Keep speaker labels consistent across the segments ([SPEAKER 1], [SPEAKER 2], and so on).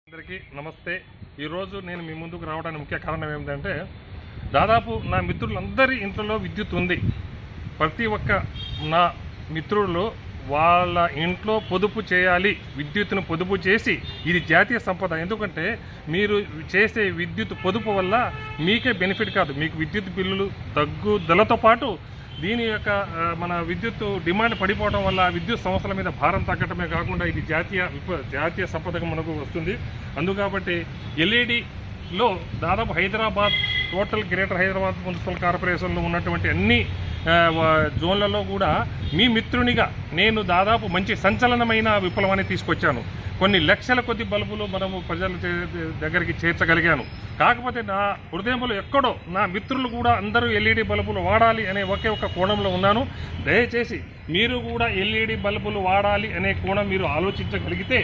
[SPEAKER 1] అందరికీ నమస్తే. ఈరోజు నేను మీ ముందుకు రావడానికి ముఖ్య కారణం ఏమిటంటే, దాదాపు నా మిత్రులందరి ఇంట్లో విద్యుత్ ఉంది. ప్రతి ఒక్క నా మిత్రులు వాళ్ళ ఇంట్లో పొదుపు చేయాలి, విద్యుత్తును పొదుపు చేసి, ఇది జాతీయ సంపద. ఎందుకంటే మీరు చేసే విద్యుత్ పొదుపు వల్ల మీకే బెనిఫిట్ కాదు, మీకు విద్యుత్ బిల్లులు తగ్గుదలతో పాటు దీని యొక్క మన విద్యుత్ డిమాండ్ పడిపోవడం వల్ల విద్యుత్ సంస్థల మీద భారం తగ్గటమే కాకుండా ఇది జాతీయ సంపదగా మనకు వస్తుంది. అందుకబట్టి ఎల్ఈడిలో దాదాపు Hyderabad total greater Hyderabad municipal కార్పొరేషన్లో ఉన్నటువంటి అన్ని జోన్లలో కూడా మీ మిత్రునిగా నేను దాదాపు మంచి సంచలనమైన విప్లవాన్ని తీసుకొచ్చాను. కొన్ని లక్షల కొద్ది బల్బులు మనము ప్రజల దగ్గరికి చేర్చగలిగాను. కాకపోతే నా హృదయంలో ఎక్కడో నా మిత్రులు కూడా అందరూ ఎల్ఈడి బల్బులు వాడాలి అనే ఒకే ఒక కోణంలో ఉన్నాను. దయచేసి మీరు కూడా ఎల్ఈడి బల్బులు వాడాలి అనే కోణం మీరు ఆలోచించగలిగితే,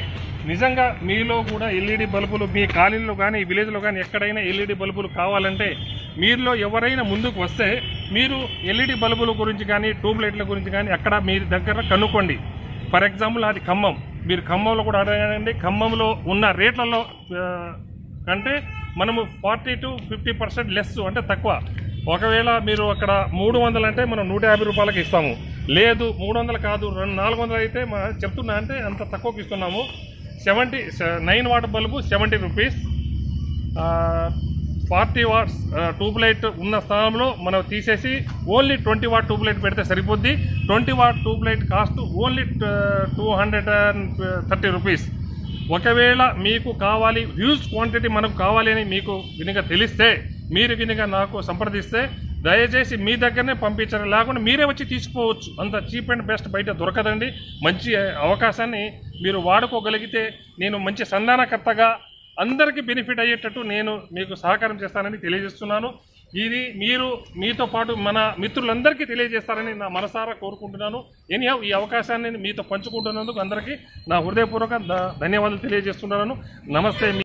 [SPEAKER 1] నిజంగా మీలో కూడా ఎల్ఈడి బల్బులు మీ కాలనీలో కానీ విలేజ్లో కానీ ఎక్కడైనా ఎల్ఈడి బల్బులు కావాలంటే మీలో ఎవరైనా ముందుకు వస్తే మీరు ఎల్ఈడి బల్బుల గురించి కానీ ట్యూబ్ లైట్ల గురించి కానీ అక్కడ మీ దగ్గర కనుక్కోండి. ఫర్ ఎగ్జాంపుల్ అది ఖమ్మం, మీరు ఖమ్మంలో కూడా అడగండి. ఖమ్మంలో ఉన్న రేట్లలో కంటే మనము 40 to 50% లెస్, అంటే తక్కువ. ఒకవేళ మీరు అక్కడ 300 అంటే మనం 150 రూపాయలకి ఇస్తాము. లేదు 300 కాదు 400 అయితే చెప్తున్నా అంటే అంత తక్కువకి ఇస్తున్నాము. 9 watt bulb 70 rupees. 40 watts tube light ఉన్న స్థానంలో మనం తీసేసి ఓన్లీ 20 వాట్ ట్యూబ్ లైట్ పెడితే సరిపోద్ది. 20 what tube light cost only 230 rupees. ఒకవేళ మీకు కావాలి, హ్యూజ్ క్వాంటిటీ మనకు కావాలి అని మీకు వినిగా తెలిస్తే, మీరు వినిగా నాకు సంప్రదిస్తే దయచేసి మీ దగ్గరనే పంపించారు, లేకుండా మీరే వచ్చి తీసుకోవచ్చు. అంత చీప్ అండ్ బెస్ట్ బయట దొరకదండి. మంచి అవకాశాన్ని మీరు వాడుకోగలిగితే నేను మంచి సంధానకర్తగా అందరికీ బెనిఫిట్ అయ్యేటట్టు నేను మీకు సహకారం చేస్తానని తెలియజేస్తున్నాను. ఇది మీరు మీతో పాటు మన మిత్రులందరికీ తెలియజేస్తారని నా మనసారా కోరుకుంటున్నాను. ఎనీహౌ ఈ అవకాశాన్ని మీతో పంచుకుంటున్నందుకు అందరికీ నా హృదయపూర్వక ధన్యవాదాలు తెలియజేస్తున్నాను. నమస్తే.